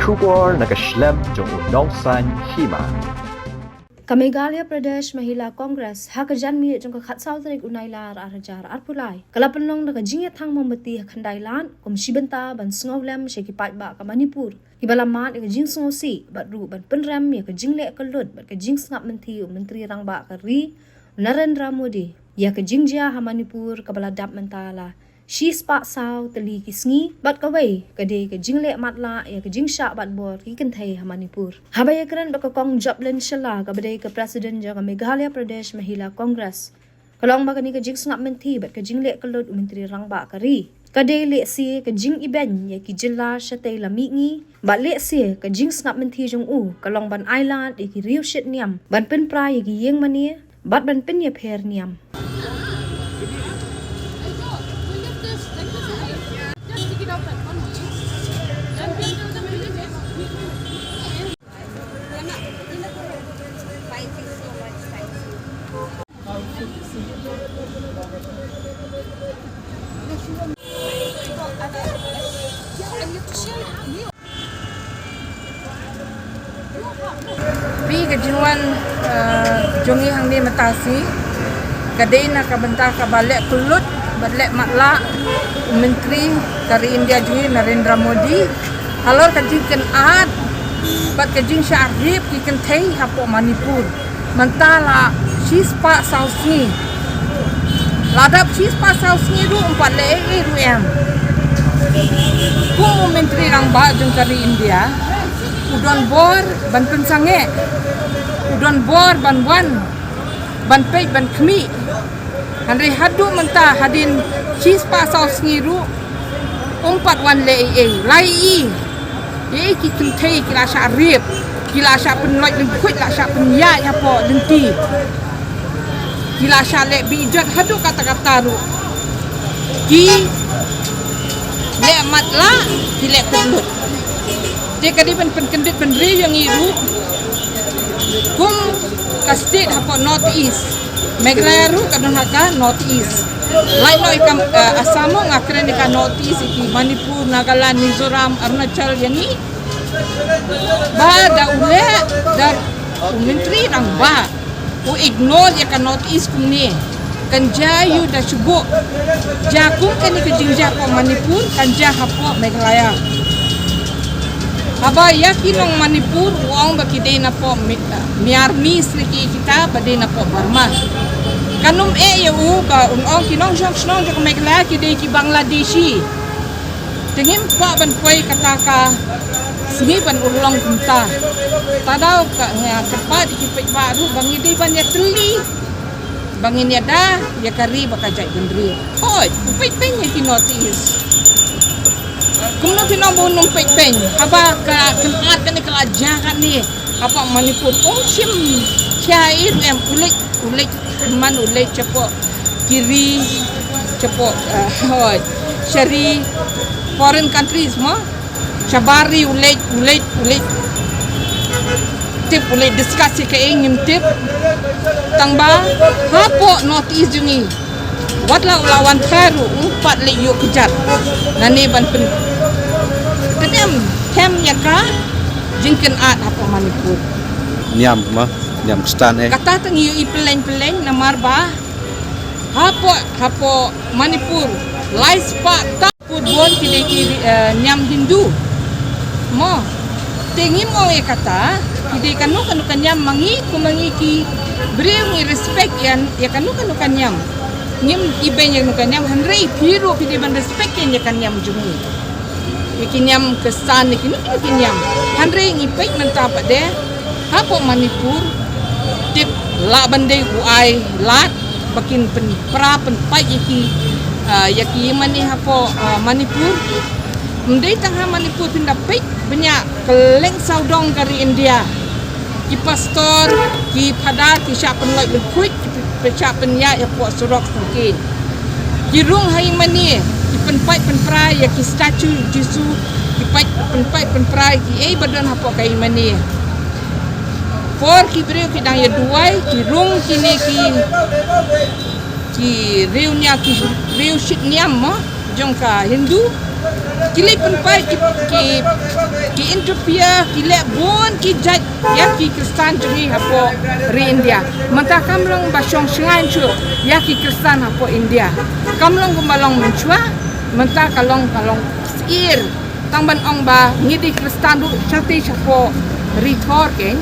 Shubor nakaslem jong unongsan hima. Meghalaya Pradesh Mahila Congress hakajan mi jong ka khatsau tarik unailar arajar arpulai kalapanlong nakajinget thang mamati khandailan komshibenta ban sngawlem sheki patba ka Manipur ibalaman ka jing sngosi batru ban penram ya ka jingle ka lut bat ka jing snap menteri rangba ka ri Narendra Modi ya ka jingja ha Manipur ka baladap mentala Shi spa sao tali kisngi bat kawai kade ka jingle matla ya ka jingsha bat bor ki kanthai ha Manipur habaya kran ba ka kong joblen shala ka bade ka president ja ka Meghalaya Pradesh Mahila Congress kalong ba kani ka jingsngap menti bat ka jingle ka lot menteri rangba ka ri kade le si ka jing iben ya ki jilla shatay lami ngi ba le si ka jingsngap menti jong u kalong ban island ya ki riu shit niam ban pen pra ya ki yeng mani bat ban pen ya pher niam Pi kejuan jongi hang ni matasi kadai nak bentar ka balik kulut balik matla menteri dari India juga Narendra Modi halor kajing ken ad bat kajing syarif ki ken thai hapo Manipur mentala sispa sausni ladap sispa sausni ru empat le ru em ku menteri rang ba jong dari India udon bor ban pensange udon bor ban wan ban pei ban khmi Handri hadu mentah hadin sispa saus ngiru umpat wan le lai ye ki kentai kila syarif kila sya penloi lengkut la sya penya nya po denti kila sya le bijat hadu kata-kata ru ki le matla ki le kulut dia kadi pen kendit penri yang iru kum ka state hapo north east Meghalaya ru kadon haka north east lain no ikam asamo ngakren ka north east iki Manipur Nagaland Mizoram Arunachal yani ba da ule da menteri rang ba u ignore ya ka north east kumni kan jayu da subo jakum kan ke jingja ko Manipur kan ja hapo Meghalaya Aba yakinong Manipur wong bakide na po Myanmar sriki kita bade na po Burma kanum eu ba unong kinong snong jo Meghalaya kide ki Bangladeshi tingim pa ban poi kataka sini ban ulong kunta tadaw ka kapat ki pe baru bangide ban ya teli bangin ya da ya kari bakajai bendri oi pe pe ya ki notice Kung pinambunong pekpeng, haba ka kenat ka ni kalajakan ni apa Manipur sim cair em ulit man ulit cepo kiri cepo syari foreign countries mo cabari ulit tip ulit diskusi ke ingin tip tangba hapo notice jungi watla lawan karu umpat le yuk kejar nani ban pen kenem tem yaka jingken at apa Manipur niam stan kata tang yu ipeleng namar ba hapo Manipur lai spa ta pudbon kide nyam Hindu mo tingi mo e kata kide kanu nyam mangi ki beri respect yan ya kanu nyam nyam iben yang kanyam handrei piru pide ban respect yang kanyam jumi ikinyam kesan ikinyam handrei ngipek mentapa de hapo Manipur tip la bandai uai lat bakin pen pra pen pai yaki mani hapo Manipur mendai tangha Manipur pindapek banyak keleng saudong dari India ki pastor ki padar ki sya penloi lekuit pecapen ya puak surok mungkin kirung hai mani ki penpai penprai ya ki statue Jesu ki penpai penprai ki badan hapo kai mani for ki breu ki dang ya duai ki rung kini ki riu nya ki riu shit niam mo jong ka Hindu kili penpai ki interfere ki lek bon ki jat ya ki Kristen jeri hapo ri India mata kamlong basong sengan chu ya ki Kristen hapo India kamlong gumalong mencua mata kalong ir tang ban ong ba ngidi Kristen du chati hapo ri thor ken